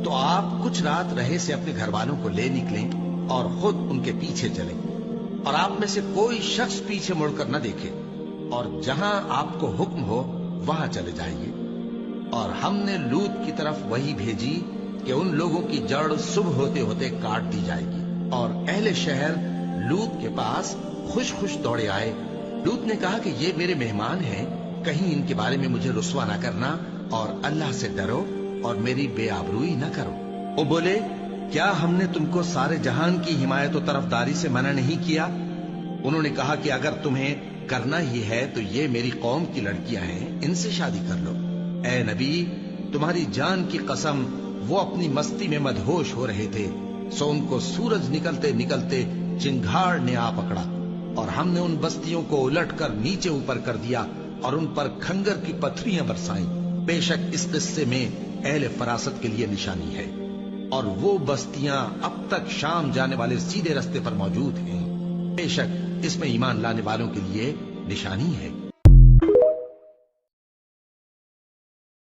تو آپ کچھ رات رہے سے اپنے گھر والوں کو لے نکلیں اور خود ان کے پیچھے چلیں، اور آپ میں سے کوئی شخص پیچھے مڑ کر نہ دیکھے، اور جہاں آپ کو حکم ہو وہاں چلے جائیے۔ اور ہم نے لوط کی طرف وحی بھیجی کہ ان لوگوں کی جڑ صبح ہوتے ہوتے کاٹ دی جائے گی، اور اہل شہر لوط کے پاس خوش خوش دوڑے آئے۔ لوط نے کہا کہ یہ میرے مہمان ہیں، کہیں ان کے بارے میں مجھے رسوا نہ کرنا، اور اللہ سے ڈرو اور میری بے آبروئی نہ کرو۔ وہ بولے، کیا ہم نے تم کو سارے جہان کی حمایت و طرفداری سے منع نہیں کیا؟ انہوں نے کہا کہ اگر تمہیں کرنا ہی ہے تو یہ میری قوم کی لڑکیاں ہیں، ان سے شادی کر لو۔ اے نبی، تمہاری جان کی قسم، وہ اپنی مستی میں مدہوش ہو رہے تھے، سو ان کو سورج نکلتے نکلتے چنگھاڑ نے آ پکڑا، اور ہم نے ان بستیوں کو الٹ کر نیچے اوپر کر دیا اور ان پر کھنگر کی پتھریاں برسائیں۔ بے شک اس قصے میں اہل فراست کے لیے نشانی ہے، اور وہ بستیاں اب تک شام جانے والے سیدھے رستے پر موجود ہیں۔ بے شک اس میں ایمان لانے والوں کے لیے نشانی ہے۔